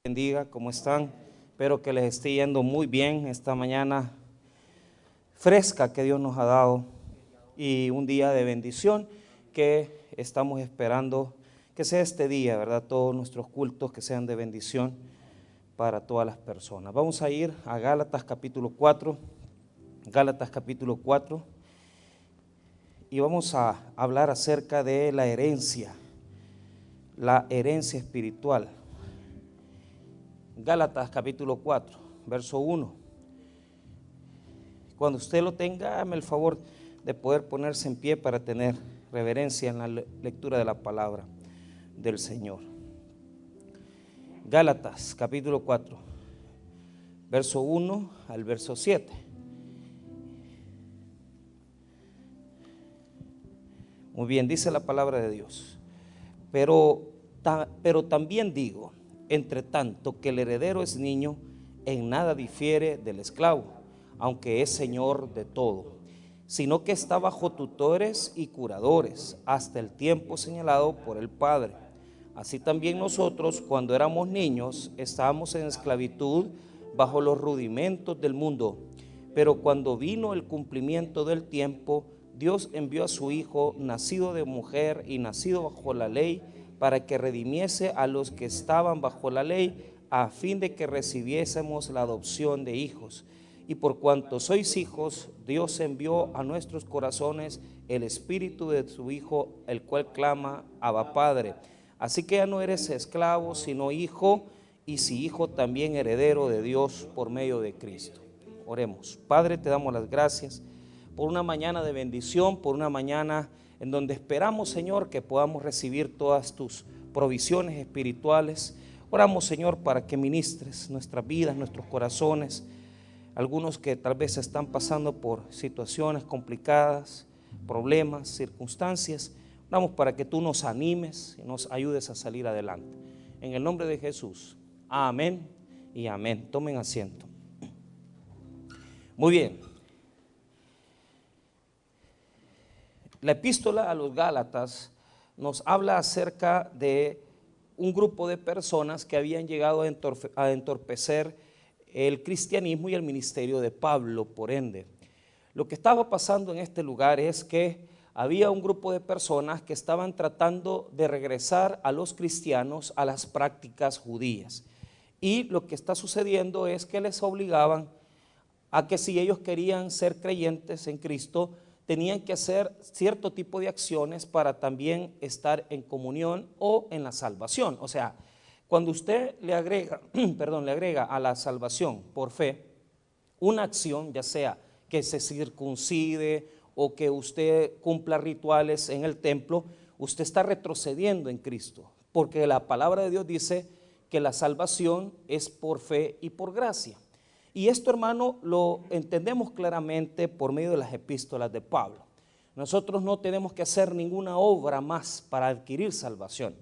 Bendiga, ¿cómo están? Espero que les esté yendo muy bien esta mañana fresca que Dios nos ha dado y un día de bendición que estamos esperando que sea este día, ¿verdad? Todos nuestros cultos que sean de bendición para todas las personas. Vamos a ir a Gálatas capítulo 4, Gálatas capítulo 4 y vamos a hablar acerca de la herencia espiritual. Gálatas capítulo 4, verso 1. Cuando usted lo tenga, hágame el favor de poder ponerse en pie para tener reverencia en la lectura de la palabra del Señor. Gálatas capítulo 4, verso 1 al verso 7. Muy bien, dice la palabra de Dios. Pero también digo, entre tanto que el heredero es niño, en nada difiere del esclavo, aunque es señor de todo, sino que está bajo tutores y curadores hasta el tiempo señalado por el Padre. Así también nosotros, cuando éramos niños, estábamos en esclavitud bajo los rudimentos del mundo. Pero cuando vino el cumplimiento del tiempo, Dios envió a su Hijo, nacido de mujer y nacido bajo la ley, para que redimiese a los que estaban bajo la ley, a fin de que recibiésemos la adopción de hijos. Y por cuanto sois hijos, Dios envió a nuestros corazones el Espíritu de su Hijo, el cual clama, Abba Padre. Así que ya no eres esclavo, sino hijo, y si hijo, también heredero de Dios por medio de Cristo. Oremos. Padre, te damos las gracias por una mañana de bendición, por una mañana en donde esperamos, Señor, que podamos recibir todas tus provisiones espirituales. Oramos, Señor, para que ministres nuestras vidas, nuestros corazones, algunos que tal vez están pasando por situaciones complicadas, problemas, circunstancias. Oramos para que tú nos animes y nos ayudes a salir adelante. En el nombre de Jesús, amén y amén. Tomen asiento. Muy bien. La epístola a los Gálatas nos habla acerca de un grupo de personas que habían llegado a entorpecer el cristianismo y el ministerio de Pablo, por ende. Lo que estaba pasando en este lugar es que había un grupo de personas que estaban tratando de regresar a los cristianos a las prácticas judías. Y lo que está sucediendo es que les obligaban a que si ellos querían ser creyentes en Cristo, tenían que hacer cierto tipo de acciones para también estar en comunión o en la salvación. O sea, cuando usted le agrega a la salvación por fe una acción, ya sea que se circuncide o que usted cumpla rituales en el templo, usted está retrocediendo en Cristo, porque la palabra de Dios dice que la salvación es por fe y por gracia. Y esto, hermano, lo entendemos claramente por medio de las epístolas de Pablo. Nosotros no tenemos que hacer ninguna obra más para adquirir salvación.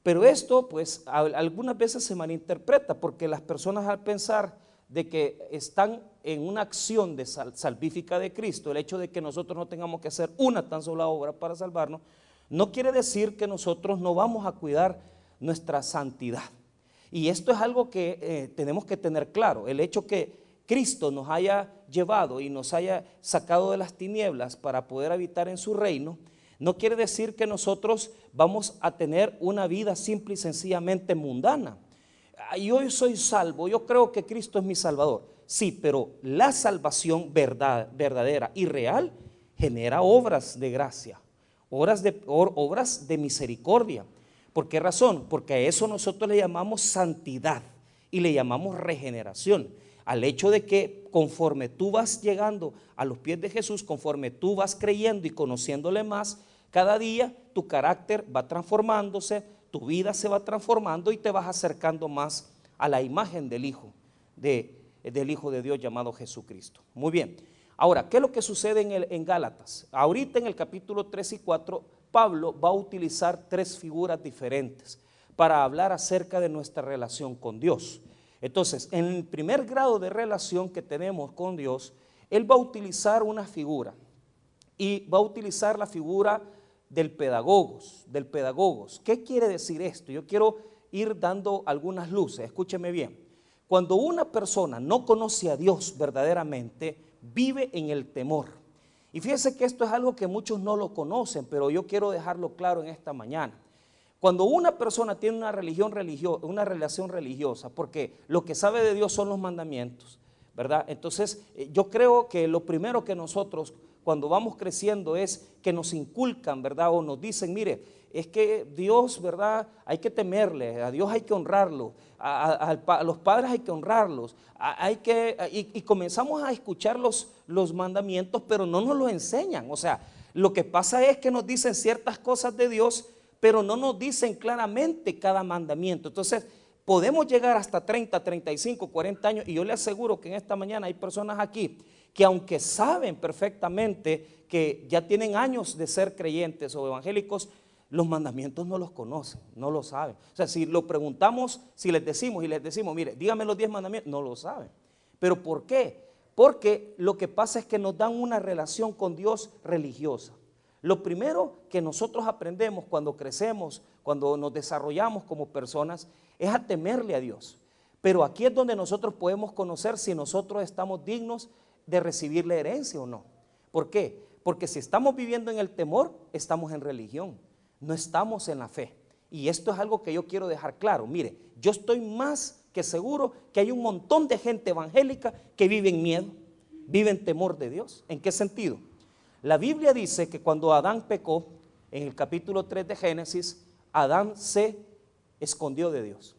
Pero esto, pues, algunas veces se malinterpreta, porque las personas, al pensar de que están en una acción de salvífica de Cristo, el hecho de que nosotros no tengamos que hacer una tan sola obra para salvarnos, no quiere decir que nosotros no vamos a cuidar nuestra santidad. Y esto es algo que tenemos que tener claro. El hecho que Cristo nos haya llevado y nos haya sacado de las tinieblas para poder habitar en su reino, no quiere decir que nosotros vamos a tener una vida simple y sencillamente mundana. Yo soy salvo, yo creo que Cristo es mi salvador. Sí, pero la salvación verdadera y real genera obras de gracia, obras de misericordia. ¿Por qué razón? Porque a eso nosotros le llamamos santidad y le llamamos regeneración. Al hecho de que conforme tú vas llegando a los pies de Jesús, conforme tú vas creyendo y conociéndole más, cada día tu carácter va transformándose, tu vida se va transformando y te vas acercando más a la imagen del Hijo de Dios llamado Jesucristo. Muy bien. Ahora, ¿qué es lo que sucede en Gálatas? Ahorita en el capítulo 3 y 4, Pablo va a utilizar tres figuras diferentes para hablar acerca de nuestra relación con Dios. Entonces, en el primer grado de relación que tenemos con Dios, él va a utilizar una figura y va a utilizar la figura del pedagogos. ¿Qué quiere decir esto? Yo quiero ir dando algunas luces. Escúcheme bien. Cuando una persona no conoce a Dios verdaderamente, vive en el temor. Y fíjese que esto es algo que muchos no lo conocen, pero yo quiero dejarlo claro en esta mañana. Cuando una persona tiene una relación religiosa, porque lo que sabe de Dios son los mandamientos, ¿verdad? Entonces, yo creo que lo primero que nosotros, cuando vamos creciendo, es que nos inculcan, ¿verdad? O nos dicen, mire, es que Dios, ¿verdad? Hay que temerle, a Dios hay que honrarlo, a los padres hay que honrarlos, y comenzamos a escuchar los mandamientos, pero no nos los enseñan. O sea, lo que pasa es que nos dicen ciertas cosas de Dios, pero no nos dicen claramente cada mandamiento. Entonces, podemos llegar hasta 30, 35, 40 años, y yo le aseguro que en esta mañana hay personas aquí que aunque saben perfectamente que ya tienen años de ser creyentes o evangélicos, los mandamientos no los conocen, no lo saben. O sea, si lo preguntamos, si les decimos mire, dígame los 10 mandamientos, no lo saben. ¿Pero por qué? Porque lo que pasa es que nos dan una relación con Dios religiosa. Lo primero que nosotros aprendemos cuando crecemos, cuando nos desarrollamos como personas, es a temerle a Dios. Pero aquí es donde nosotros podemos conocer si nosotros estamos dignos de recibir la herencia o no. ¿Por qué? Porque si estamos viviendo en el temor, estamos en religión, no estamos en la fe. Y esto es algo que yo quiero dejar claro. Mire, yo estoy más que seguro que hay un montón de gente evangélica que vive en miedo, vive en temor de Dios. ¿En qué sentido? La Biblia dice que cuando Adán pecó, en el capítulo 3 de Génesis, Adán se escondió de Dios.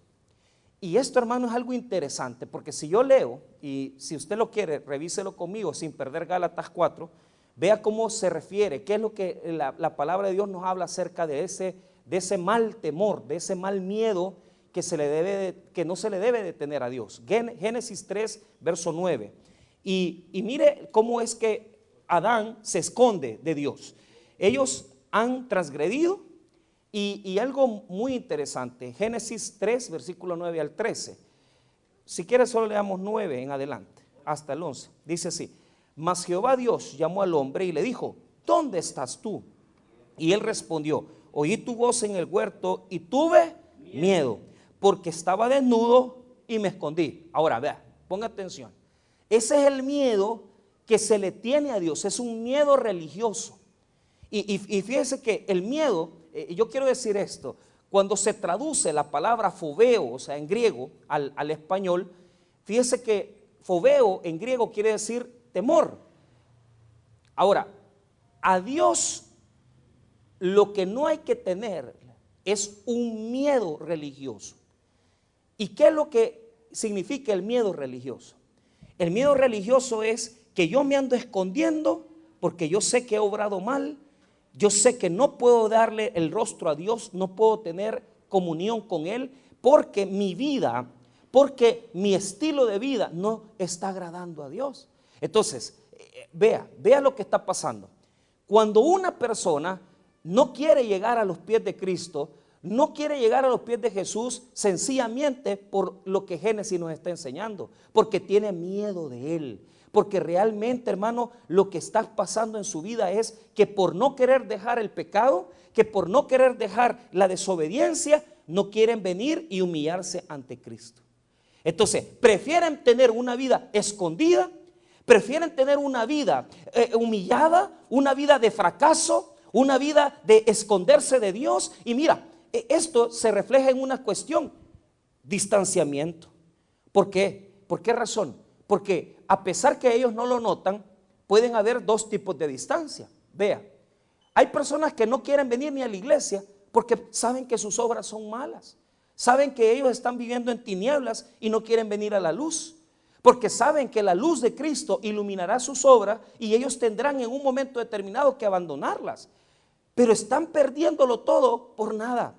Y esto, hermano, es algo interesante, porque si yo leo, y si usted lo quiere, revíselo conmigo sin perder Gálatas 4, vea cómo se refiere, qué es lo que la palabra de Dios nos habla acerca de ese mal temor, de ese mal miedo que no se le debe de tener a Dios. Génesis 3, verso 9. Y mire cómo es que Adán se esconde de Dios. Ellos han transgredido y algo muy interesante, Génesis 3, versículo 9 al 13. Si quieres solo leamos 9 en adelante, hasta el 11. Dice así: mas Jehová Dios llamó al hombre y le dijo, ¿dónde estás tú? Y él respondió, oí tu voz en el huerto y tuve miedo, porque estaba desnudo y me escondí. Ahora vea, ponga atención. Ese es el miedo que se le tiene a Dios, es un miedo religioso. Y fíjese que el miedo, yo quiero decir esto, cuando se traduce la palabra fobeo, o sea, en griego al español, fíjese que fobeo en griego quiere decir temor. Ahora, a Dios lo que no hay que tener es un miedo religioso. ¿Y qué es lo que significa el miedo religioso? El miedo religioso es que yo me ando escondiendo porque yo sé que he obrado mal, yo sé que no puedo darle el rostro a Dios, no puedo tener comunión con Él, porque mi vida, porque mi estilo de vida no está agradando a Dios. Entonces, vea lo que está pasando. Cuando una persona no quiere llegar a los pies de Cristo, no quiere llegar a los pies de Jesús, sencillamente por lo que Génesis nos está enseñando, porque tiene miedo de Él. Porque realmente, hermano, lo que está pasando en su vida es que por no querer dejar el pecado, que por no querer dejar la desobediencia, no quieren venir y humillarse ante Cristo. Entonces, prefieren tener una vida escondida, prefieren tener una vida humillada, una vida de fracaso, una vida de esconderse de Dios. Y mira, esto se refleja en una cuestión: distanciamiento. ¿Por qué? ¿Por qué razón? Porque a pesar que ellos no lo notan, pueden haber dos tipos de distancia. Vea, hay personas que no quieren venir ni a la iglesia porque saben que sus obras son malas, saben que ellos están viviendo en tinieblas y no quieren venir a la luz, porque saben que la luz de Cristo iluminará sus obras y ellos tendrán en un momento determinado que abandonarlas, pero están perdiéndolo todo por nada.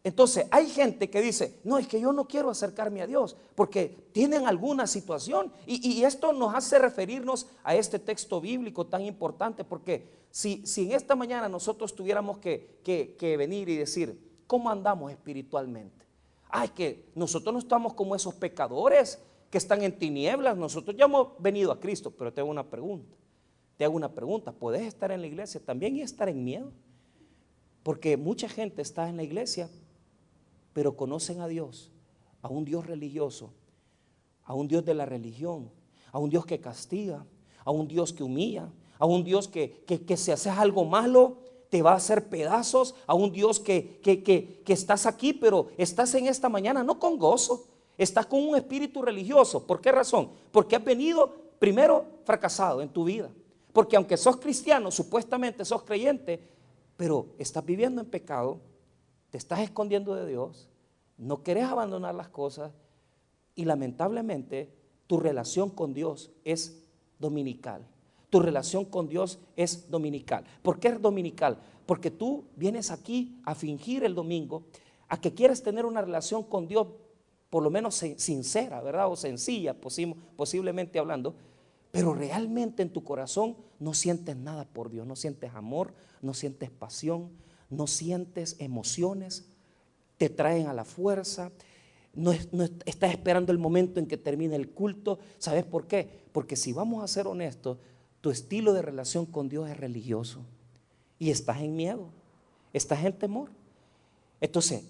Entonces hay gente que dice, no, es que yo no quiero acercarme a Dios porque tienen alguna situación, y esto nos hace referirnos a este texto bíblico tan importante, porque si en esta mañana nosotros tuviéramos que venir y decir, ¿cómo andamos espiritualmente? Ay, que nosotros no estamos como esos pecadores que están en tinieblas, nosotros ya hemos venido a Cristo. Pero te hago una pregunta, ¿puedes estar en la iglesia también y estar en miedo? Porque mucha gente está en la iglesia pero conocen a Dios, a un Dios religioso, a un Dios de la religión, a un Dios que castiga, a un Dios que humilla, a un Dios que si haces algo malo te va a hacer pedazos, a un Dios que estás aquí, pero estás en esta mañana no con gozo, estás con un espíritu religioso. ¿Por qué razón? Porque has venido primero fracasado en tu vida, porque aunque sos cristiano, supuestamente sos creyente, pero estás viviendo en pecado, te estás escondiendo de Dios, no querés abandonar las cosas y lamentablemente tu relación con Dios es dominical. Tu relación con Dios es dominical. ¿Por qué es dominical? Porque tú vienes aquí a fingir el domingo, a que quieres tener una relación con Dios por lo menos sincera, ¿verdad? O sencilla, posiblemente hablando, pero realmente en tu corazón no sientes nada por Dios, no sientes amor, no sientes pasión, no sientes emociones, te traen a la fuerza, no estás esperando el momento en que termine el culto. ¿Sabes por qué? Porque si vamos a ser honestos, tu estilo de relación con Dios es religioso y estás en miedo, estás en temor. Entonces,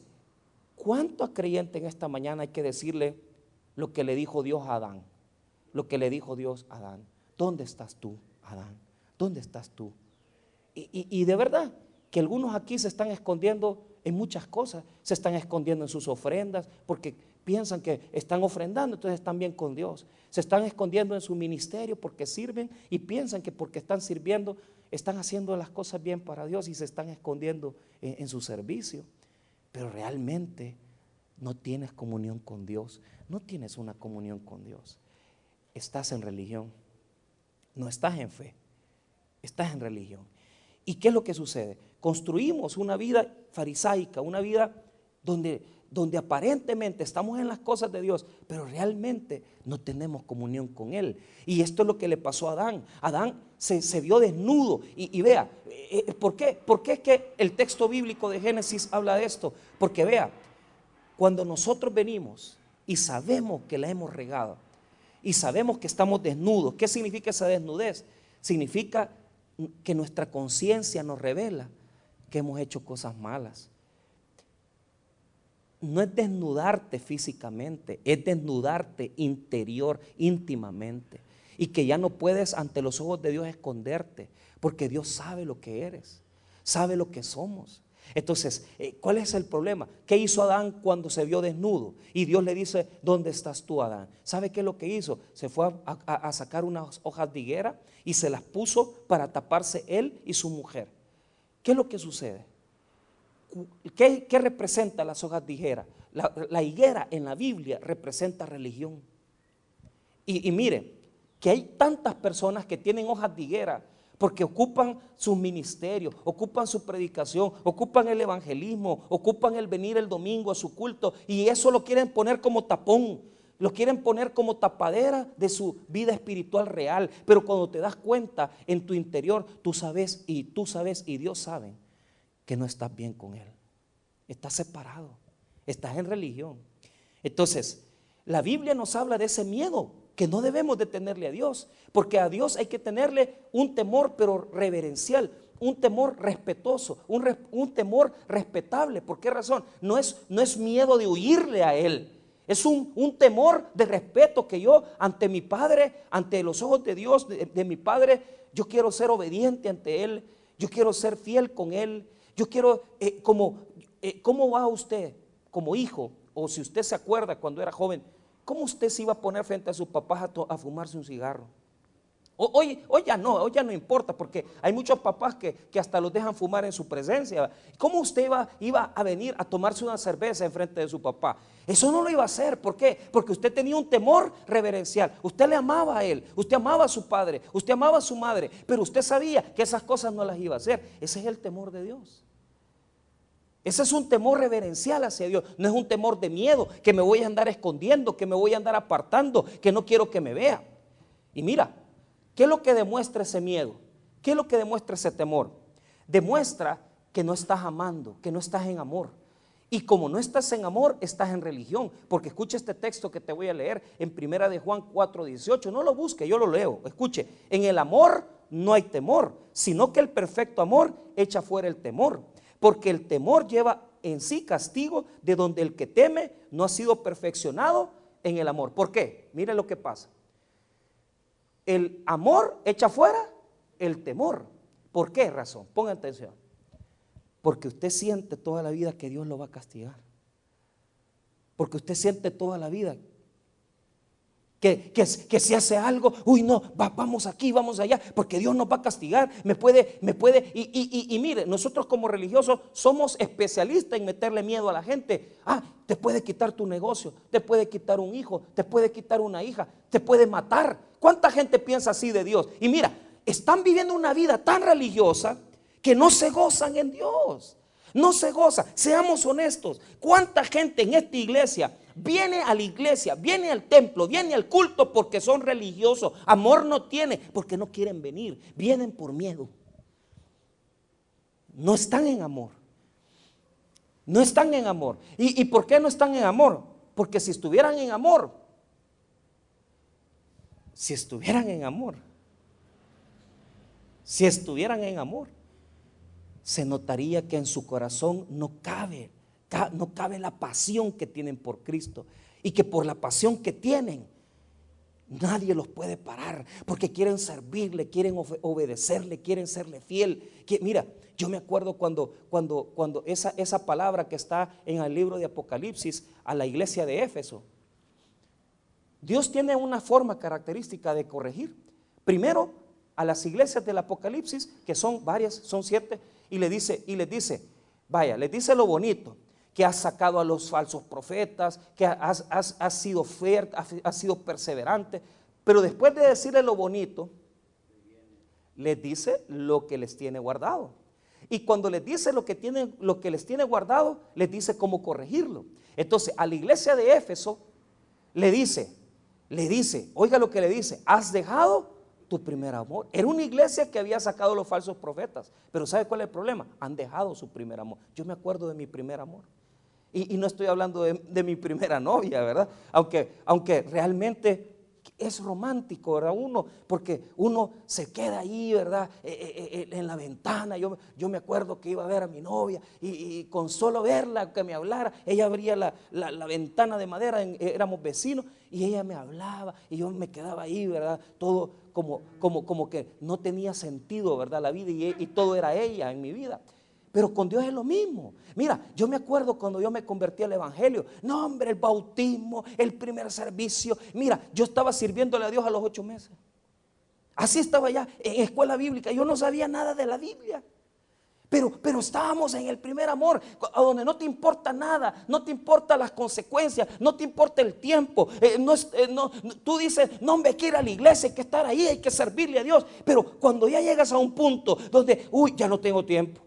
¿cuánto creyente en esta mañana hay que decirle lo que le dijo Dios a Adán? Lo que le dijo Dios a Adán. ¿Dónde estás tú, Adán? ¿Dónde estás tú? Y de verdad que algunos aquí se están escondiendo en muchas cosas, se están escondiendo en sus ofrendas porque piensan que están ofrendando, entonces están bien con Dios. Se están escondiendo en su ministerio porque sirven y piensan que porque están sirviendo están haciendo las cosas bien para Dios y se están escondiendo en su servicio. Pero realmente no tienes comunión con Dios, no tienes una comunión con Dios. Estás en religión, no estás en fe, estás en religión. ¿Y qué es lo que sucede? Construimos una vida farisaica, una vida donde aparentemente estamos en las cosas de Dios, pero realmente no tenemos comunión con Él. Y esto es lo que le pasó a Adán. Adán se vio desnudo. Y vea, ¿por qué? ¿Por qué es que el texto bíblico de Génesis habla de esto? Porque vea, cuando nosotros venimos y sabemos que la hemos regado y sabemos que estamos desnudos, ¿qué significa esa desnudez? Significa que nuestra conciencia nos revela que hemos hecho cosas malas. No es desnudarte físicamente, es desnudarte interior, íntimamente. Y que ya no puedes ante los ojos de Dios esconderte, porque Dios sabe lo que eres, sabe lo que somos. Entonces, ¿cuál es el problema? ¿Qué hizo Adán cuando se vio desnudo? Y Dios le dice, ¿dónde estás tú, Adán? ¿Sabe qué es lo que hizo? Se fue a sacar unas hojas de higuera y se las puso para taparse él y su mujer. ¿Qué es lo que sucede? ¿Qué representa las hojas de higuera? La higuera en la Biblia representa religión. Y mire, que hay tantas personas que tienen hojas de higuera porque ocupan sus ministerios, ocupan su predicación, ocupan el evangelismo, ocupan el venir el domingo a su culto y eso lo quieren poner como tapón, lo quieren poner como tapadera de su vida espiritual real. Pero cuando te das cuenta en tu interior, tú sabes y Dios sabe que no estás bien con Él, estás separado, estás en religión. Entonces, la Biblia nos habla de ese miedo que no debemos de tenerle a Dios, porque a Dios hay que tenerle un temor pero reverencial, un temor respetuoso, un temor respetable. ¿Por qué razón? No es miedo de huirle a Él, es un temor de respeto que yo ante mi Padre, ante los ojos de Dios, de mi Padre, yo quiero ser obediente ante Él, yo quiero ser fiel con Él, yo quiero, ¿cómo va usted como hijo? O si usted se acuerda cuando era joven, ¿cómo usted se iba a poner frente a sus papás a fumarse un cigarro? Hoy ya no importa, porque hay muchos papás que hasta los dejan fumar en su presencia. ¿Cómo usted iba a venir a tomarse una cerveza en frente de su papá? Eso no lo iba a hacer. ¿Por qué? Porque usted tenía un temor reverencial. Usted le amaba a él, usted amaba a su padre, usted amaba a su madre, pero usted sabía que esas cosas no las iba a hacer. Ese es el temor de Dios. Ese es un temor reverencial hacia Dios, no es un temor de miedo, que me voy a andar escondiendo, que me voy a andar apartando, que no quiero que me vea. Y mira, ¿qué es lo que demuestra ese miedo? ¿Qué es lo que demuestra ese temor? Demuestra que no estás amando, que no estás en amor. Y como no estás en amor, estás en religión. Porque escucha este texto que te voy a leer en 1 de Juan 4:18. No lo busque, yo lo leo. Escuche, en el amor no hay temor, sino que el perfecto amor echa fuera el temor. Porque el temor lleva en sí castigo de donde el que teme no ha sido perfeccionado en el amor. ¿Por qué? Mire lo que pasa. El amor echa fuera el temor. ¿Por qué razón? Ponga atención. Porque usted siente toda la vida que Dios lo va a castigar. Porque usted siente toda la vida que si hace algo, uy no, vamos aquí, vamos allá, porque Dios nos va a castigar, me puede, y mire, nosotros como religiosos somos especialistas en meterle miedo a la gente. Te puede quitar tu negocio, te puede quitar un hijo, te puede quitar una hija, te puede matar. ¿Cuánta gente piensa así de Dios? Y mira, están viviendo una vida tan religiosa que no se gozan en Dios. No se goza. Seamos honestos. ¿Cuánta gente en esta iglesia viene a la iglesia, viene al templo, viene al culto porque son religiosos? Amor no tiene porque no quieren venir. Vienen por miedo. No están en amor. No están en amor. ¿Y por qué no están en amor? Porque si estuvieran en amor, si estuvieran en amor, se notaría que en su corazón no cabe la pasión que tienen por Cristo, y que por la pasión que tienen nadie los puede parar, porque quieren servirle, quieren obedecerle, quieren serle fiel. Mira, yo me acuerdo cuando esa palabra que está en el libro de Apocalipsis a la iglesia de Éfeso, Dios tiene una forma característica de corregir. Primero, a las iglesias del Apocalipsis, que son varias, son 7, y les dice, vaya, les dice lo bonito, que has sacado a los falsos profetas, que has sido fuerte, has sido perseverante. Pero después de decirle lo bonito, les dice lo que les tiene guardado. Y cuando les dice lo que les tiene guardado, les dice cómo corregirlo. Entonces, a la iglesia de Éfeso le dice, oiga lo que le dice: has dejado tu primer amor. Era una iglesia que había sacado los falsos profetas, pero ¿sabe cuál es el problema? Han dejado su primer amor. Yo me acuerdo de mi primer amor, y no estoy hablando de mi primera novia, ¿verdad? Aunque realmente es romántico, ¿verdad? Porque uno se queda ahí, ¿verdad? En la ventana. Yo me acuerdo que iba a ver a mi novia, y con solo verla, que me hablara, ella abría la ventana de madera, éramos vecinos, y ella me hablaba, y yo me quedaba ahí, ¿verdad? Todo como que no tenía sentido, ¿verdad? La vida, y todo era ella en mi vida. Pero con Dios es lo mismo. Mira, yo me acuerdo cuando yo me convertí al evangelio. No, hombre, el bautismo, el primer servicio. Mira, yo estaba sirviéndole a Dios a los 8 meses. Así estaba ya en escuela bíblica. Yo no sabía nada de la Biblia. Pero estábamos en el primer amor, a donde no te importa nada, no te importan las consecuencias, no te importa el tiempo. Tú dices, no, hombre, hay que ir a la iglesia, hay que estar ahí, hay que servirle a Dios. Pero cuando ya llegas a un punto donde, ya no tengo tiempo.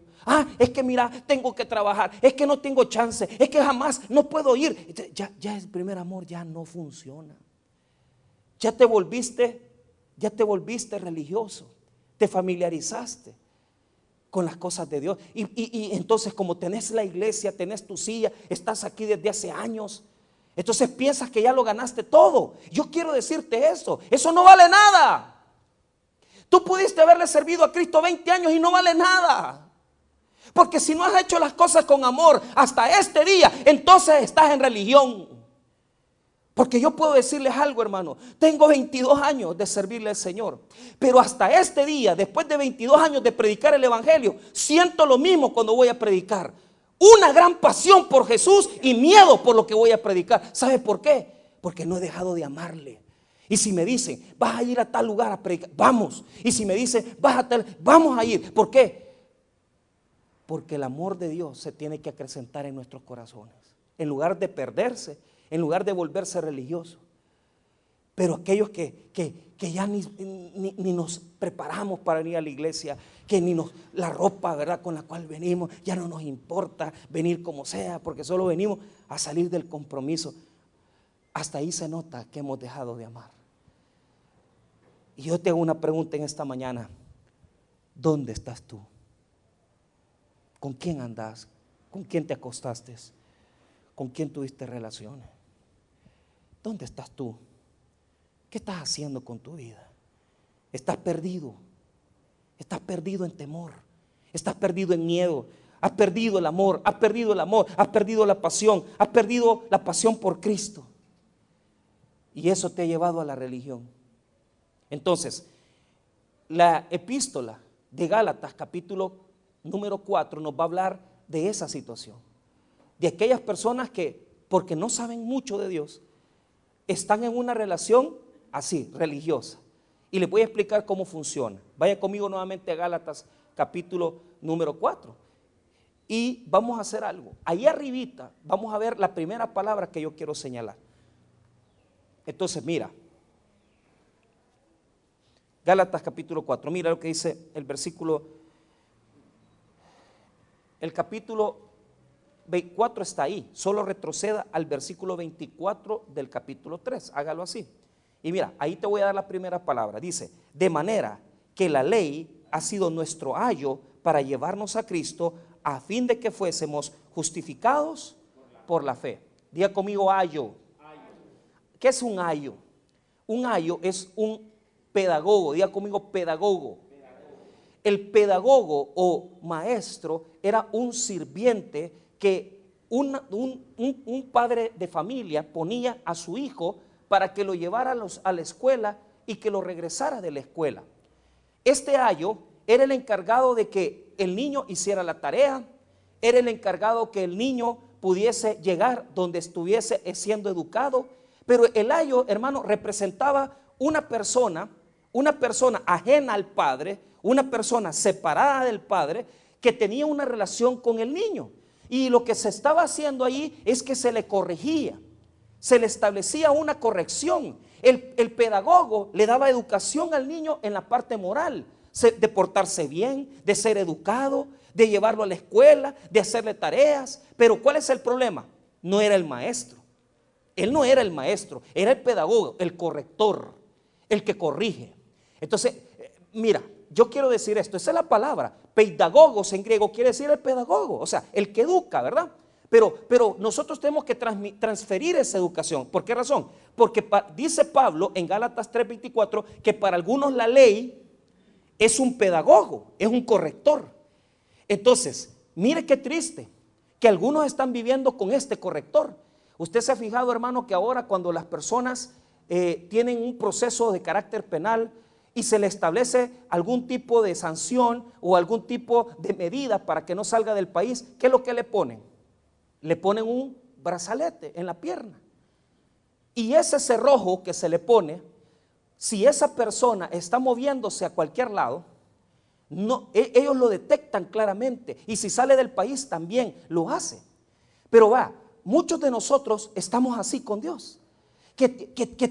Es que mira, tengo que trabajar, es que no tengo chance, es que jamás no puedo ir. Ya el primer amor ya no funciona. Ya te volviste religioso, te familiarizaste con las cosas de Dios. Y entonces, como tenés la iglesia, tenés tu silla, estás aquí desde hace años, entonces piensas que ya lo ganaste todo. Yo quiero decirte eso no vale nada. Tú pudiste haberle servido a Cristo 20 años y no vale nada. Porque si no has hecho las cosas con amor hasta este día, entonces estás en religión. Porque yo puedo decirles algo, hermano. Tengo 22 años de servirle al Señor, pero hasta este día, después de 22 años de predicar el evangelio, siento lo mismo cuando voy a predicar. Una gran pasión por Jesús y miedo por lo que voy a predicar. ¿Sabe por qué? Porque no he dejado de amarle. Y si me dicen, vas a ir a tal lugar a predicar, vamos. Y si me dicen, vamos a ir. ¿Por qué? Porque el amor de Dios se tiene que acrecentar en nuestros corazones, en lugar de perderse, en lugar de volverse religioso. Pero aquellos que ya ni nos preparamos para venir a la iglesia, que la ropa, ¿verdad?, con la cual venimos, ya no nos importa venir como sea, porque solo venimos a salir del compromiso. Hasta ahí se nota que hemos dejado de amar. Y yo te hago una pregunta en esta mañana: ¿dónde estás tú? ¿Con quién andas? ¿Con quién te acostaste? ¿Con quién tuviste relaciones? ¿Dónde estás tú? ¿Qué estás haciendo con tu vida? Estás perdido en temor, estás perdido en miedo. Has perdido el amor, has perdido el amor, has perdido la pasión, has perdido la pasión por Cristo. Y eso te ha llevado a la religión. Entonces, la epístola de Gálatas, capítulo número 4, nos va a hablar de esa situación. De aquellas personas que, porque no saben mucho de Dios, están en una relación así, religiosa. Y les voy a explicar cómo funciona. Vaya conmigo nuevamente a Gálatas, capítulo número 4. Y vamos a hacer algo. Ahí arribita vamos a ver la primera palabra que yo quiero señalar. Entonces mira, Gálatas capítulo 4, mira lo que dice el versículo, el capítulo 4 está ahí, solo retroceda al versículo 24 del capítulo 3, hágalo así. Y mira, ahí te voy a dar la primera palabra, dice, de manera que la ley ha sido nuestro ayo para llevarnos a Cristo, a fin de que fuésemos justificados por la fe. Diga conmigo ayo. ¿Qué es un ayo? Un ayo es un pedagogo, diga conmigo pedagogo. El pedagogo o maestro era un sirviente que un padre de familia ponía a su hijo para que lo llevara a la escuela y que lo regresara de la escuela. Este ayo era el encargado de que el niño hiciera la tarea, era el encargado que el niño pudiese llegar donde estuviese siendo educado, pero el ayo, hermano, representaba una persona ajena al padre, una persona separada del padre, que tenía una relación con el niño. Y lo que se estaba haciendo allí es que se le corregía, se le establecía una corrección. El pedagogo le daba educación al niño en la parte moral, de portarse bien, de ser educado, de llevarlo a la escuela, de hacerle tareas. Pero ¿cuál es el problema? No era el maestro. Él no era el maestro, era el pedagogo, el corrector, el que corrige. Entonces, mira, yo quiero decir esto, esa es la palabra, pedagogos en griego quiere decir el pedagogo, o sea, el que educa, ¿verdad? Pero nosotros tenemos que transferir esa educación. ¿Por qué razón? Porque dice Pablo en Gálatas 3:24 que para algunos la ley es un pedagogo, es un corrector. Entonces, mire qué triste que algunos están viviendo con este corrector. Usted se ha fijado, hermano, que ahora cuando las personas tienen un proceso de carácter penal y se le establece algún tipo de sanción o algún tipo de medida para que no salga del país, ¿qué es lo que le ponen? Le ponen un brazalete en la pierna. Y ese cerrojo que se le pone, si esa persona está moviéndose a cualquier lado, ellos lo detectan claramente. Y si sale del país también lo hace. Pero muchos de nosotros estamos así con Dios. Que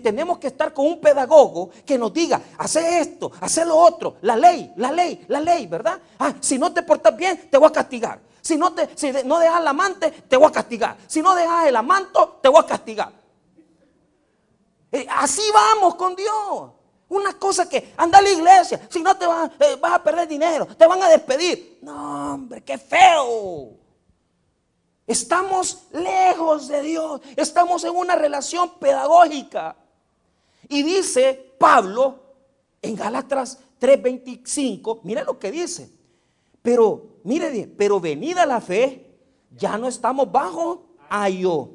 tenemos que estar con un pedagogo que nos diga, hace esto, hace lo otro, la ley, ¿verdad? Si no te portas bien, te voy a castigar. Si no dejas al amante, te voy a castigar. Si no dejas el amanto, te voy a castigar. Así vamos con Dios. Una cosa que anda a la iglesia, si no te vas a perder dinero, te van a despedir. No, hombre, qué feo. Estamos lejos de Dios, estamos en una relación pedagógica. Y dice Pablo en Gálatas 3:25, mire lo que dice. Pero venida la fe, ya no estamos bajo ayo.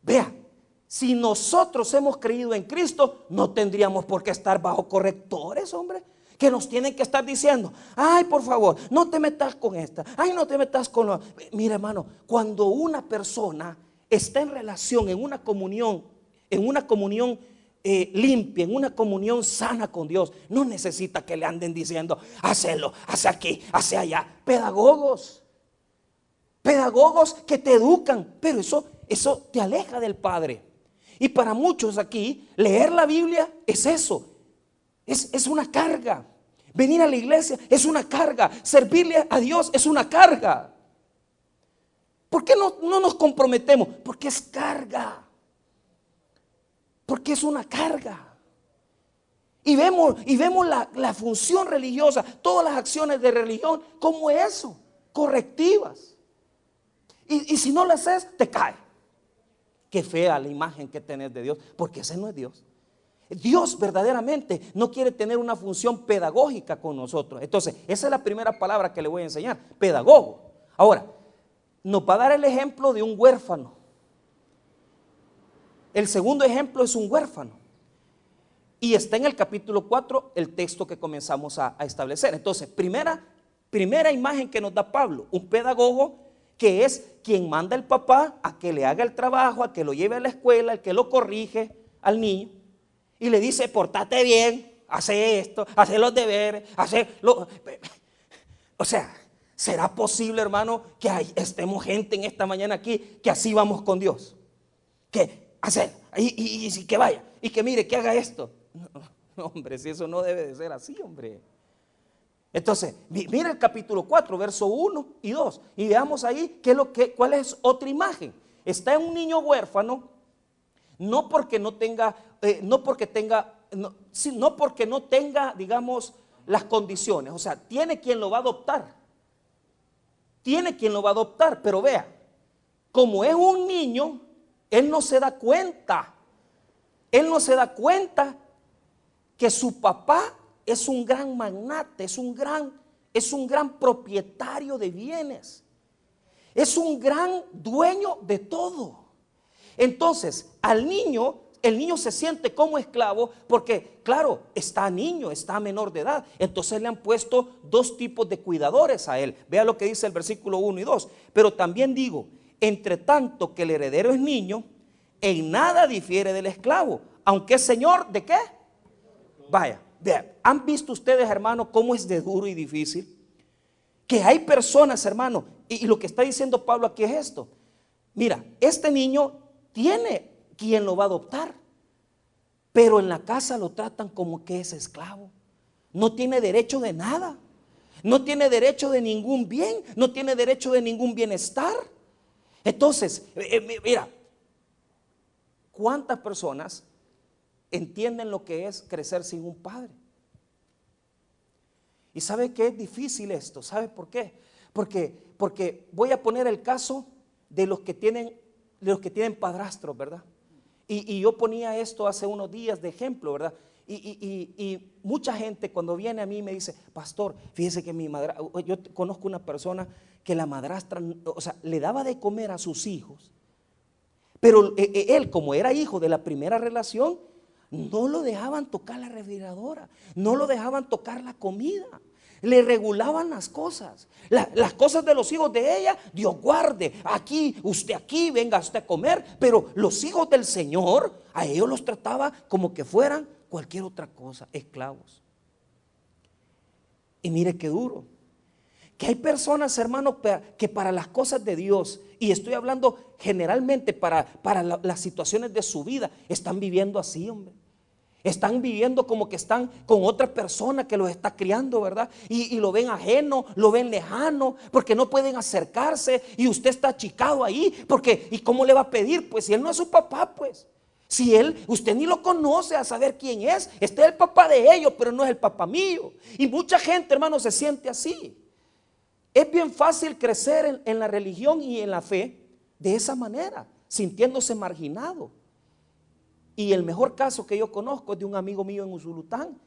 Vea, si nosotros hemos creído en Cristo, no tendríamos por qué estar bajo correctores, hombre, que nos tienen que estar diciendo, ay, por favor, no te metas con esta, ay, no te metas con lo. Mira, hermano, cuando una persona está en relación, en una comunión limpia, en una comunión sana con Dios, no necesita que le anden diciendo, hazlo, hace aquí, hace allá. Pedagogos que te educan, pero eso te aleja del Padre. Y para muchos aquí, leer la Biblia es eso. Es una carga. Venir a la iglesia es una carga. Servirle a Dios es una carga. ¿Por qué no nos comprometemos? Porque es carga. Porque es una carga. Y vemos la función religiosa, todas las acciones de religión como eso, correctivas. Y si no las haces, te cae. Qué fea la imagen que tenés de Dios, porque ese no es Dios. Dios verdaderamente no quiere tener una función pedagógica con nosotros. Entonces, esa es la primera palabra que le voy a enseñar, pedagogo. Ahora, nos va a dar el ejemplo de un huérfano. El segundo ejemplo es un huérfano. Y está en el capítulo 4 el texto que comenzamos a establecer. Entonces, primera imagen que nos da Pablo, un pedagogo que es quien manda al papá a que le haga el trabajo, a que lo lleve a la escuela, el que lo corrige al niño y le dice: portate bien, hace esto, hace los deberes, o sea, ¿será posible, hermano, que estemos gente en esta mañana aquí que así vamos con Dios? Que hacer, y que vaya, y que mire, que haga esto. No, hombre, si eso no debe de ser así, hombre. Entonces, mira el capítulo 4, verso 1 y 2, y veamos ahí cuál es otra imagen. Está un niño huérfano, no porque no tenga, digamos, las condiciones. O sea, tiene quien lo va a adoptar. Pero vea, como es un niño, él no se da cuenta. Que su papá es un gran magnate, es un gran propietario de bienes, es un gran dueño de todo. Entonces, el niño se siente como esclavo porque, claro, está niño, está menor de edad. Entonces le han puesto dos tipos de cuidadores a él. Vea lo que dice el versículo 1 y 2. Pero también digo, entre tanto que el heredero es niño, en nada difiere del esclavo, aunque es señor ¿de qué? Vaya, vean, ¿han visto ustedes, hermano, cómo es de duro y difícil? Que hay personas, hermano, y lo que está diciendo Pablo aquí es esto. Mira, este niño tiene quien lo va a adoptar, pero en la casa lo tratan como que es esclavo. No tiene derecho de nada, no tiene derecho de ningún bien, no tiene derecho de ningún bienestar. Entonces, mira, ¿cuántas personas entienden lo que es crecer sin un padre? Y sabe que es difícil esto. ¿Sabe por qué? Porque voy a poner el caso de los que tienen padrastros, ¿verdad? Y yo ponía esto hace unos días de ejemplo, ¿verdad? Y mucha gente cuando viene a mí me dice: pastor, fíjese que mi madrastra, yo conozco una persona que la madrastra, o sea, le daba de comer a sus hijos, pero él, como era hijo de la primera relación, no lo dejaban tocar la refrigeradora, no lo dejaban tocar la comida, le regulaban las cosas, las cosas de los hijos de ella. Dios guarde, aquí, venga usted a comer. Pero los hijos del Señor, a ellos los trataba como que fueran cualquier otra cosa, esclavos. Y mire qué duro, que hay personas, hermanos, que para las cosas de Dios, y estoy hablando generalmente para las situaciones de su vida, están viviendo así, hombre. Están viviendo como que están con otra persona que los está criando, ¿verdad? Y lo ven ajeno, lo ven lejano, porque no pueden acercarse, y usted está achicado ahí, porque ¿y cómo le va a pedir? Pues si él no es su papá, pues. Si usted ni lo conoce a saber quién es. Este es el papá de ellos, pero no es el papá mío. Y mucha gente, hermano, se siente así. Es bien fácil crecer en la religión y en la fe de esa manera, sintiéndose marginado. Y el mejor caso que yo conozco es de un amigo mío en Usulután.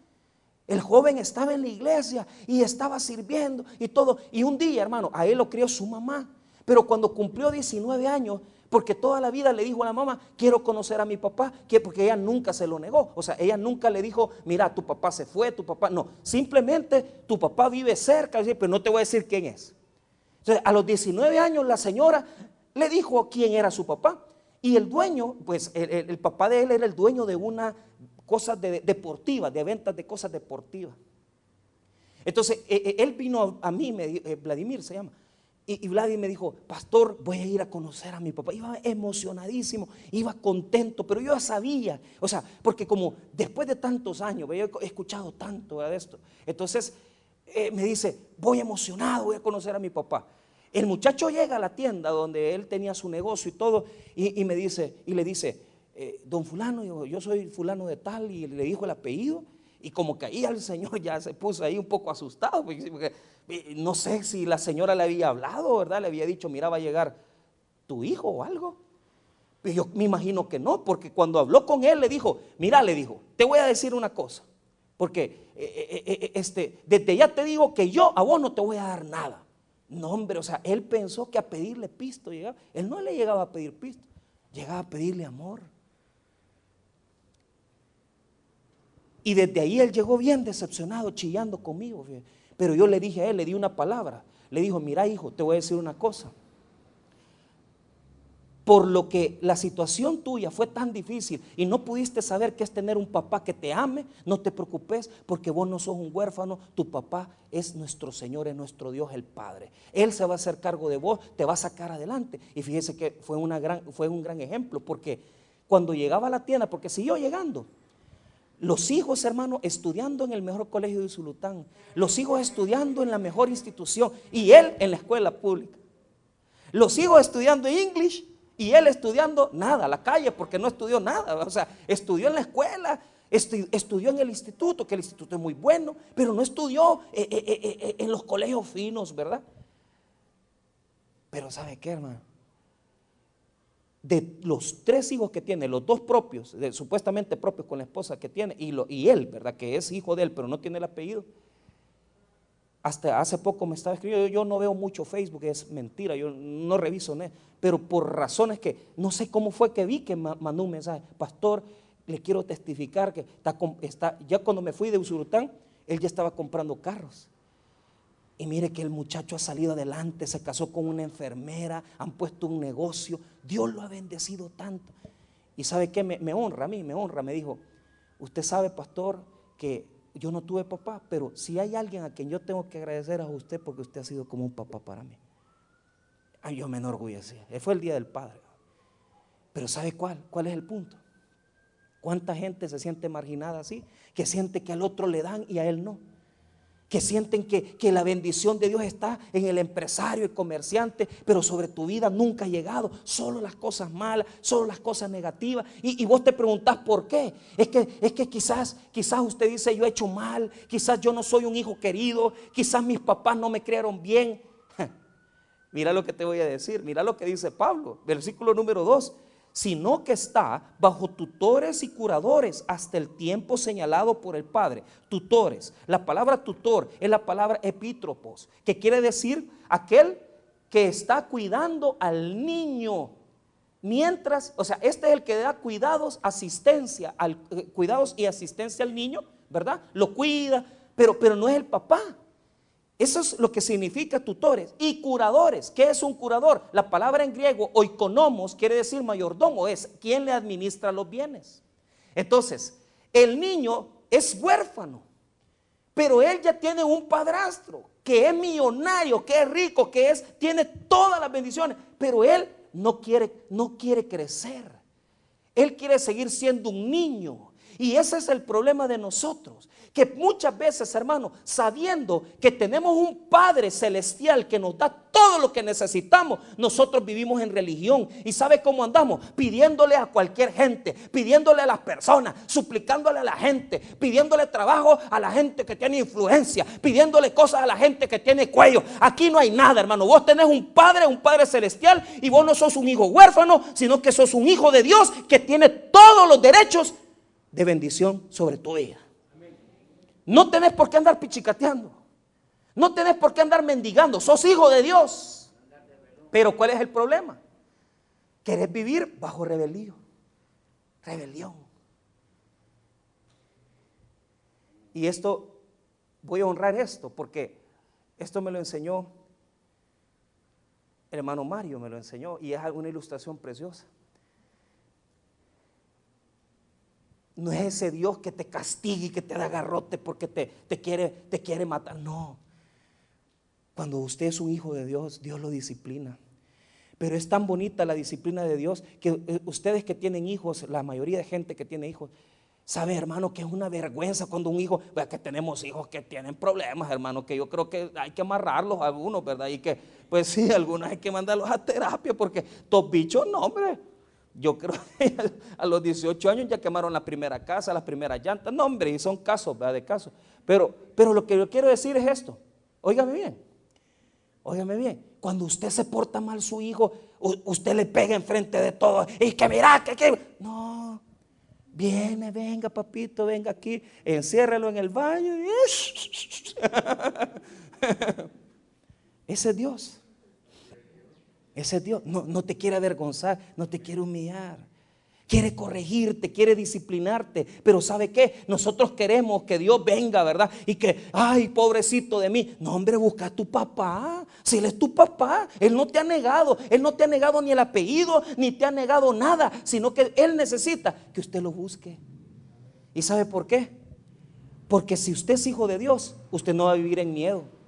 El joven estaba en la iglesia y estaba sirviendo y todo. Y un día, hermano, a él lo crió su mamá. Pero cuando cumplió 19 años, porque toda la vida le dijo a la mamá: quiero conocer a mi papá, porque ella nunca se lo negó. O sea, ella nunca le dijo: mira, tu papá se fue, tu papá. No, simplemente tu papá vive cerca, pero no te voy a decir quién es. Entonces, a los 19 años la señora le dijo quién era su papá. Y el dueño, pues el papá de él era el dueño de una cosa deportiva, de ventas de cosas deportivas. Entonces él vino a mí, Vladimir se llama, y Vladimir me dijo: pastor, voy a ir a conocer a mi papá. Iba emocionadísimo, iba contento, pero yo ya sabía, o sea, porque como después de tantos años, yo he escuchado tanto de esto. Entonces me dice: voy emocionado, voy a conocer a mi papá. El muchacho llega a la tienda donde él tenía su negocio y todo, y le dice: don fulano, yo soy fulano de tal, y le dijo el apellido, y como que ahí el señor ya se puso ahí un poco asustado, porque no sé si la señora le había hablado, ¿verdad? Le había dicho: mira, va a llegar tu hijo o algo. Y yo me imagino que no, porque cuando habló con él le dijo: mira, le dijo, te voy a decir una cosa, porque desde ya te digo que yo a vos no te voy a dar nada. No, hombre, o sea, él pensó que a pedirle pisto llegaba. Él no le llegaba a pedir pisto, llegaba a pedirle amor. Y desde ahí él llegó bien decepcionado, chillando conmigo. Pero yo le dije a él, le di una palabra. Le dijo, mira hijo, te voy a decir una cosa. Por lo que la situación tuya fue tan difícil y no pudiste saber qué es tener un papá que te ame, no te preocupes, porque vos no sos un huérfano. Tu papá es nuestro Señor, es nuestro Dios el Padre. Él se va a hacer cargo de vos, te va a sacar adelante. Y fíjese que fue un gran ejemplo, porque cuando llegaba a la tienda, porque siguió llegando, los hijos, hermano, estudiando en el mejor colegio de Usulután, los hijos estudiando en la mejor institución y él en la escuela pública, los hijos estudiando English y él estudiando nada, la calle, porque no estudió nada. O sea, estudió en la escuela, estudió en el instituto, que el instituto es muy bueno, pero no estudió en los colegios finos, ¿verdad? Pero ¿sabe qué, hermano? De los 3 hijos que tiene, los 2 propios, supuestamente propios con la esposa que tiene, y él, ¿verdad? Que es hijo de él, pero no tiene el apellido. Hasta hace poco me estaba escribiendo, yo no veo mucho Facebook, es mentira, yo no reviso nada, pero por razones que no sé cómo fue que vi que mandó un mensaje: pastor, le quiero testificar que ya cuando me fui de Usulután, él ya estaba comprando carros. Y mire que el muchacho ha salido adelante, se casó con una enfermera, han puesto un negocio, Dios lo ha bendecido tanto. Y ¿sabe qué? Me honra a mí, me dijo: usted sabe, pastor, que yo no tuve papá, pero si hay alguien a quien yo tengo que agradecer, a usted, porque usted ha sido como un papá para mí. Ay, yo me enorgullecí. Fue el Día del Padre. Pero ¿sabe cuál es el punto? ¿Cuánta gente se siente marginada así? Que siente que al otro le dan y a él no. Que sienten que la bendición de Dios está en el empresario, el comerciante, pero sobre tu vida nunca ha llegado. Solo las cosas malas, solo las cosas negativas. Y vos te preguntás por qué. Es que quizás usted dice: yo he hecho mal, quizás yo no soy un hijo querido, quizás mis papás no me criaron bien. Mira lo que te voy a decir, mira lo que dice Pablo, versículo número 2. Sino que está bajo tutores y curadores hasta el tiempo señalado por el Padre. Tutores, la palabra tutor es la palabra epítropos, que quiere decir aquel que está cuidando al niño. Mientras, o sea, este es el que da cuidados y asistencia al niño, ¿verdad? Lo cuida, pero no es el papá. Eso es lo que significa tutores y curadores. ¿Qué es un curador? La palabra en griego oikonomos quiere decir mayordomo, es quien le administra los bienes. Entonces, el niño es huérfano, pero él ya tiene un padrastro que es millonario, que es rico, tiene todas las bendiciones, pero él no quiere crecer. Él quiere seguir siendo un niño. Y ese es el problema de nosotros, que muchas veces, hermano, sabiendo que tenemos un Padre celestial que nos da todo lo que necesitamos, nosotros vivimos en religión. ¿Y sabe cómo andamos? Pidiéndole a cualquier gente, pidiéndole a las personas, suplicándole a la gente, pidiéndole trabajo a la gente que tiene influencia, pidiéndole cosas a la gente que tiene cuello. Aquí no hay nada, hermano. Vos tenés un Padre celestial, y vos no sos un hijo huérfano, sino que sos un hijo de Dios que tiene todos los derechos de bendición sobre tu vida. No tenés por qué andar pichicateando, no tenés por qué andar mendigando, sos hijo de Dios. Pero ¿cuál es el problema? Querés vivir bajo rebelión. Y esto, voy a honrar esto, porque esto me lo enseñó el hermano Mario, me lo enseñó, y es una ilustración preciosa. No es ese Dios que te castigue y que te da garrote porque te quiere matar. No. Cuando usted es un hijo de Dios, Dios lo disciplina. Pero es tan bonita la disciplina de Dios que ustedes que tienen hijos, la mayoría de gente que tiene hijos, sabe, hermano, que es una vergüenza cuando un hijo, que tenemos hijos que tienen problemas, hermano, que yo creo que hay que amarrarlos a algunos, ¿verdad? Y que, pues sí, algunos hay que mandarlos a terapia, porque estos bichos, no, hombre. Yo creo que a los 18 años ya quemaron la primera casa, las primeras llantas. No, hombre, y son casos, ¿verdad? De casos. Pero lo que yo quiero decir es esto. Óigame bien. Cuando usted se porta mal su hijo, usted le pega enfrente de todo. Y que mira, que no. Venga papito, venga aquí, enciérrelo en el baño. Ese es Dios. Ese es Dios. No te quiere avergonzar, no te quiere humillar. Quiere corregirte, quiere disciplinarte. Pero ¿sabe qué? Nosotros queremos que Dios venga, ¿verdad? Y que, ay, pobrecito de mí. No, hombre, busca a tu papá. Si Él es tu papá, Él no te ha negado. Él no te ha negado ni el apellido, ni te ha negado nada. Sino que Él necesita que usted lo busque. ¿Y sabe por qué? Porque si usted es hijo de Dios, usted no va a vivir en miedo.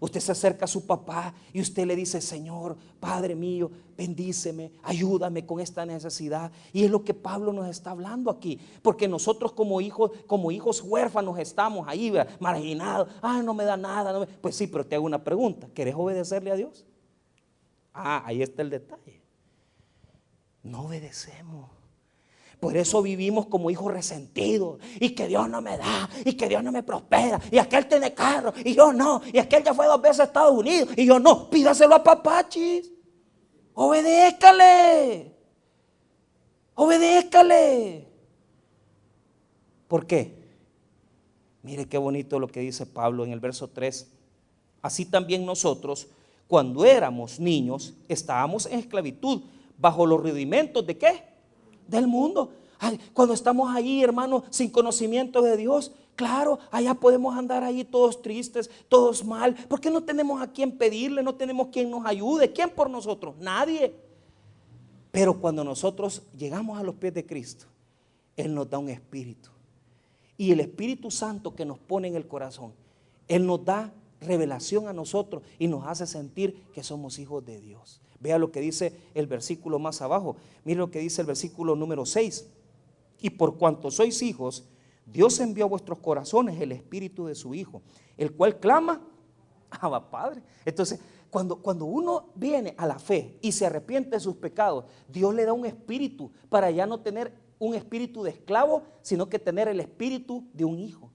Usted se acerca a su papá y usted le dice: Señor, Padre mío, bendíceme, ayúdame con esta necesidad. Y es lo que Pablo nos está hablando aquí. Porque nosotros como hijos huérfanos estamos ahí, marginados. Ay, no me da nada. Pues sí, pero te hago una pregunta: ¿querés obedecerle a Dios? Ahí está el detalle. No obedecemos. Por eso vivimos como hijos resentidos. Y que Dios no me da, y que Dios no me prospera. Y aquel tiene carro, y yo no. Y aquel ya fue 2 veces a Estados Unidos, y yo no. Pídaselo a papá, chis. Obedézcale. Obedézcale. ¿Por qué? Mire qué bonito lo que dice Pablo en el verso 3. Así también nosotros, cuando éramos niños, estábamos en esclavitud, bajo los rudimentos ¿de qué? Del mundo. Ay, cuando estamos ahí, hermano, sin conocimiento de Dios, claro, allá podemos andar ahí todos tristes, todos mal, porque no tenemos a quien pedirle, no tenemos quien nos ayude. ¿Quién por nosotros? Nadie. Pero cuando nosotros llegamos a los pies de Cristo, Él nos da un espíritu, y el Espíritu Santo que nos pone en el corazón, Él nos da revelación a nosotros y nos hace sentir que somos hijos de Dios. Vea lo que dice el versículo más abajo. Mire lo que dice el versículo número 6. Y por cuanto sois hijos, Dios envió a vuestros corazones el espíritu de su Hijo, el cual clama: Abba, Padre. Entonces, cuando uno viene a la fe y se arrepiente de sus pecados, Dios le da un espíritu para ya no tener un espíritu de esclavo, sino que tener el espíritu de un hijo.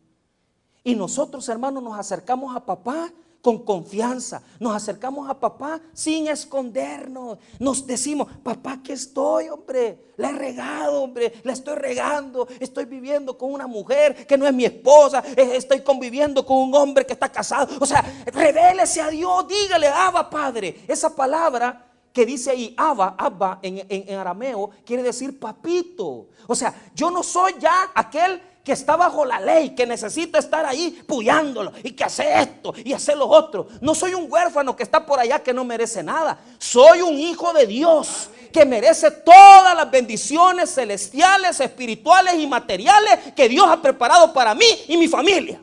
Y nosotros, hermanos, nos acercamos a papá con confianza, nos acercamos a papá sin escondernos, nos decimos: papá, aquí estoy, hombre, la he regado, hombre, la estoy regando, estoy viviendo con una mujer que no es mi esposa, estoy conviviendo con un hombre que está casado. O sea, revélese a Dios, dígale: Abba, Padre. Esa palabra que dice ahí, Abba en arameo, quiere decir papito. O sea, yo no soy ya aquel que está bajo la ley, que necesita estar ahí puyándolo y que hace esto y hace lo otro. No soy un huérfano que está por allá que no merece nada. Soy un hijo de Dios que merece todas las bendiciones celestiales, espirituales y materiales que Dios ha preparado para mí y mi familia.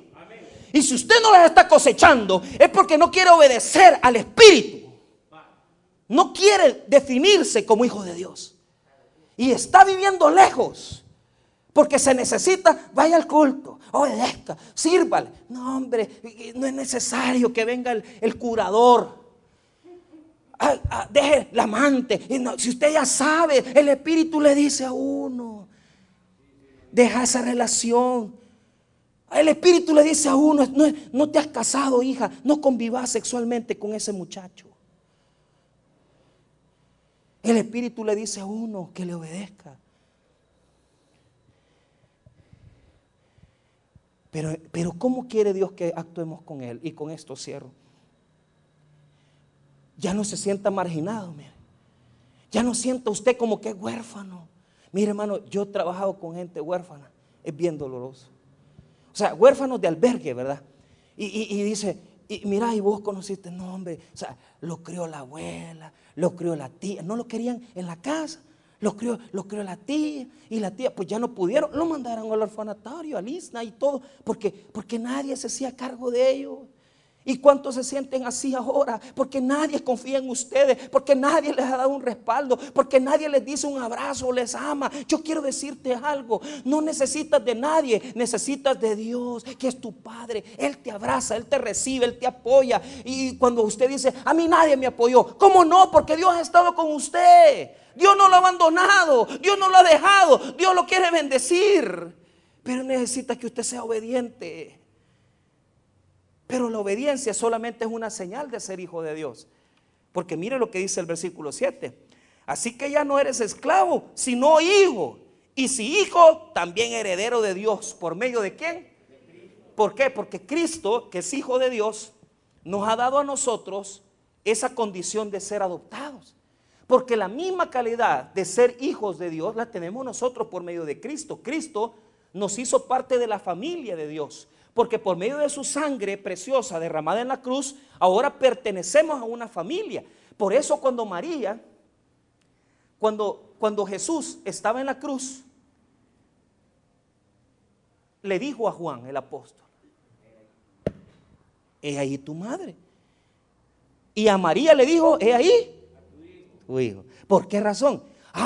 Y si usted no las está cosechando, es porque no quiere obedecer al Espíritu. No quiere definirse como hijo de Dios. Y está viviendo lejos. Porque se necesita: vaya al culto, obedezca, sírvale. No, hombre, no es necesario que venga el curador. Deje el amante. No, si usted ya sabe, el Espíritu le dice a uno: deja esa relación. El Espíritu le dice a uno: no te has casado, hija, no convivas sexualmente con ese muchacho. El Espíritu le dice a uno que le obedezca. Pero ¿cómo quiere Dios que actuemos con Él? Y con esto cierro. Ya no se sienta marginado, mire. Ya no sienta usted como que es huérfano. Mire, hermano, yo he trabajado con gente huérfana. Es bien doloroso. O sea, huérfanos de albergue, ¿verdad? Y dice: y mira, y vos conociste. No, hombre, o sea, lo crió la abuela, lo crió la tía. No lo querían en la casa. Lo crió la tía, y la tía pues ya no pudieron, lo mandaron al orfanatorio, al ISNA y todo, porque nadie se hacía cargo de ellos. ¿Y cuántos se sienten así ahora? Porque nadie confía en ustedes, porque nadie les ha dado un respaldo, porque nadie les dice un abrazo, les ama. Yo quiero decirte algo: no necesitas de nadie, necesitas de Dios, que es tu Padre. Él te abraza, Él te recibe, Él te apoya. Y cuando usted dice: a mí nadie me apoyó, ¿cómo no? Porque Dios ha estado con usted. Dios no lo ha abandonado, Dios no lo ha dejado, Dios lo quiere bendecir. Pero necesita que usted sea obediente. Pero la obediencia solamente es una señal de ser hijo de Dios. Porque mire lo que dice el versículo 7. Así que ya no eres esclavo, sino hijo. Y si hijo, también heredero de Dios. ¿Por medio de quién? ¿Por qué? Porque Cristo, que es hijo de Dios, nos ha dado a nosotros esa condición de ser adoptados. Porque la misma calidad de ser hijos de Dios la tenemos nosotros por medio de Cristo. Cristo nos hizo parte de la familia de Dios, porque por medio de su sangre preciosa derramada en la cruz, ahora pertenecemos a una familia. Por eso cuando María, cuando Jesús estaba en la cruz, le dijo a Juan el apóstol: he ahí tu madre. Y a María le dijo: he ahí tu hijo. ¿Por qué razón?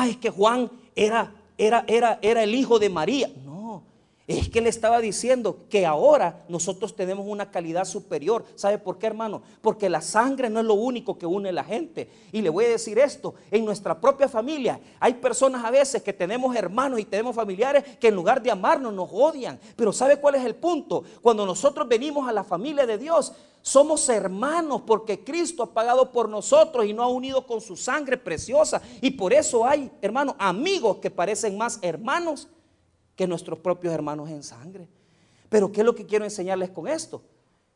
Es que Juan era el hijo de María. No, es que le estaba diciendo que ahora nosotros tenemos una calidad superior. ¿Sabe por qué, hermano? Porque la sangre no es lo único que une a la gente. Y le voy a decir esto: en nuestra propia familia hay personas a veces que tenemos hermanos y tenemos familiares que en lugar de amarnos nos odian. Pero ¿sabe cuál es el punto? Cuando nosotros venimos a la familia de Dios, somos hermanos porque Cristo ha pagado por nosotros y nos ha unido con su sangre preciosa. Y por eso hay, hermanos, amigos que parecen más hermanos que nuestros propios hermanos en sangre. Pero ¿qué es lo que quiero enseñarles con esto?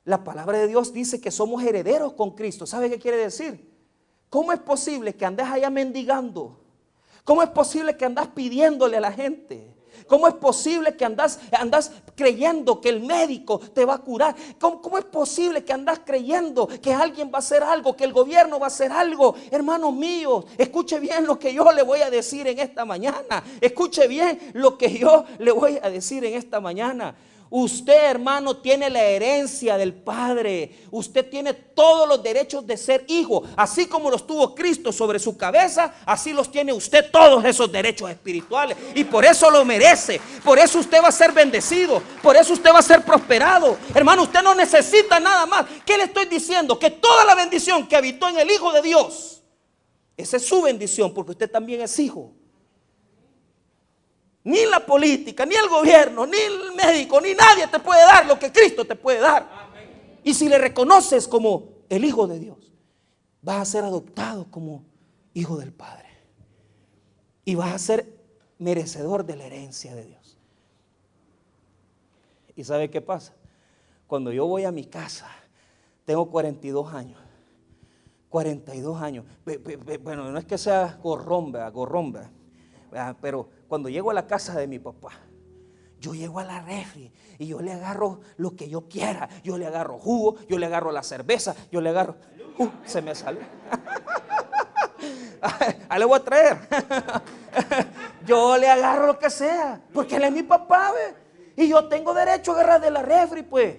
La palabra de Dios dice que somos herederos con Cristo. ¿Sabe qué quiere decir? ¿Cómo es posible que andes allá mendigando? ¿Cómo es posible que andas pidiéndole a la gente? ¿Cómo es posible que andas creyendo que el médico te va a curar? ¿Cómo es posible que andas creyendo que alguien va a hacer algo, que el gobierno va a hacer algo? Hermanos míos, escuche bien lo que yo le voy a decir en esta mañana. Escuche bien lo que yo le voy a decir en esta mañana. Usted, hermano, tiene la herencia del Padre. Usted tiene todos los derechos de ser hijo. Así como los tuvo Cristo sobre su cabeza, así los tiene usted todos esos derechos espirituales. Y por eso lo merece. Por eso usted va a ser bendecido. Por eso usted va a ser prosperado. Hermano, usted no necesita nada más. ¿Qué le estoy diciendo? Que toda la bendición que habitó en el Hijo de Dios, esa es su bendición, porque usted también es hijo. Ni la política, ni el gobierno, ni el médico, ni nadie te puede dar lo que Cristo te puede dar. Amén. Y si le reconoces como el Hijo de Dios, vas a ser adoptado como hijo del Padre. Y vas a ser merecedor de la herencia de Dios. ¿Y sabe qué pasa? Cuando yo voy a mi casa, tengo 42 años. 42 años. Bueno, no es que sea gorrón, pero cuando llego a la casa de mi papá, yo llego a la refri y yo le agarro lo que yo quiera. Yo le agarro jugo, yo le agarro la cerveza, yo le agarro... se me salió. Le voy a traer. Yo le agarro lo que sea, porque él es mi papá, ¿ve? Y yo tengo derecho a agarrar de la refri, pues.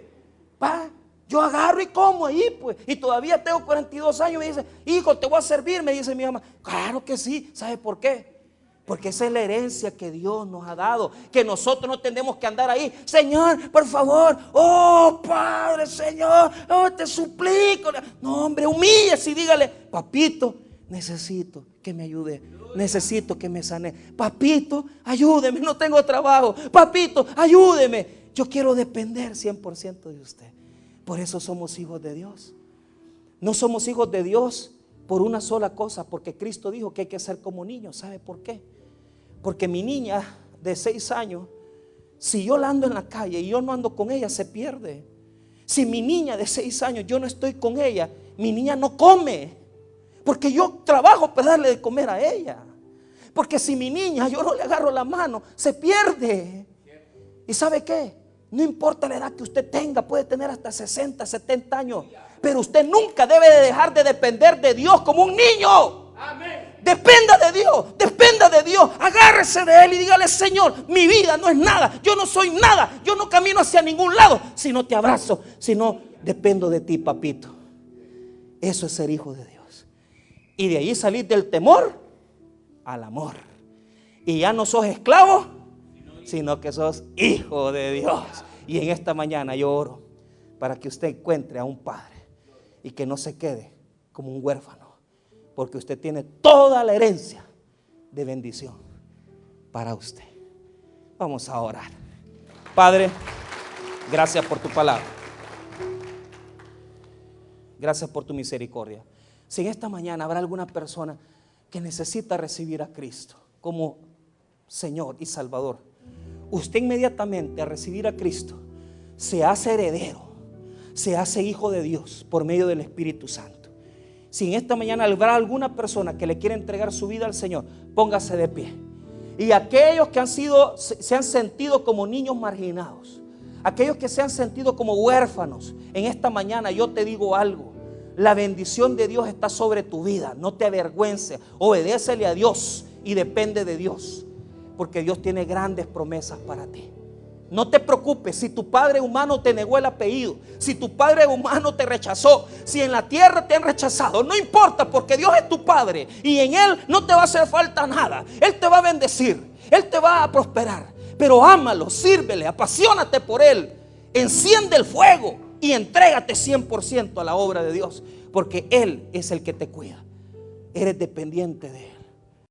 Yo agarro y como ahí, pues. Y todavía tengo 42 años. Me dice: hijo, te voy a servir, me dice mi mamá. Claro que sí. ¿Sabe por qué? Porque esa es la herencia que Dios nos ha dado. Que nosotros no tenemos que andar ahí: Señor, por favor, oh Padre, Señor, oh, te suplico. No, hombre, humíllese y dígale: papito, necesito que me ayude. Necesito que me sane. Papito, ayúdeme, no tengo trabajo. Papito, ayúdeme. Yo quiero depender 100% de usted. Por eso somos hijos de Dios. No somos hijos de Dios por una sola cosa, porque Cristo dijo que hay que ser como niños. ¿Sabe por qué? Porque mi niña de 6 años, si yo la ando en la calle y yo no ando con ella, se pierde. Si mi niña de 6 años yo no estoy con ella, mi niña no come, porque yo trabajo para darle de comer a ella. Porque si mi niña yo no le agarro la mano, se pierde. ¿Y sabe qué? No importa la edad que usted tenga, puede tener hasta 60, 70 años, pero usted nunca debe de dejar de depender de Dios como un niño. Amén. Dependa de Dios, agárrese de Él y dígale: Señor, mi vida no es nada, yo no soy nada, yo no camino hacia ningún lado si no te abrazo, si no dependo de ti, papito. Eso es ser hijo de Dios. Y de ahí salir del temor al amor. Y ya no sos esclavo, sino que sos hijo de Dios. Y en esta mañana yo oro para que usted encuentre a un padre y que no se quede como un huérfano, porque usted tiene toda la herencia de bendición para usted. Vamos a orar. Padre, gracias por tu palabra. Gracias por tu misericordia. Si en esta mañana habrá alguna persona que necesita recibir a Cristo como Señor y Salvador, usted inmediatamente, al recibir a Cristo, se hace heredero, se hace hijo de Dios por medio del Espíritu Santo. Si en esta mañana habrá alguna persona que le quiere entregar su vida al Señor, póngase de pie. Y aquellos que se han sentido como niños marginados, aquellos que se han sentido como huérfanos, en esta mañana yo te digo algo: la bendición de Dios está sobre tu vida. No te avergüences, obedécele a Dios y depende de Dios, porque Dios tiene grandes promesas para ti. No te preocupes si tu padre humano te negó el apellido, si tu padre humano te rechazó, si en la tierra te han rechazado, no importa, porque Dios es tu Padre y en Él no te va a hacer falta nada. Él te va a bendecir, Él te va a prosperar, pero ámalo, sírvele, apasionate por Él, enciende el fuego y entrégate 100% a la obra de Dios, porque Él es el que te cuida. Eres dependiente de Él.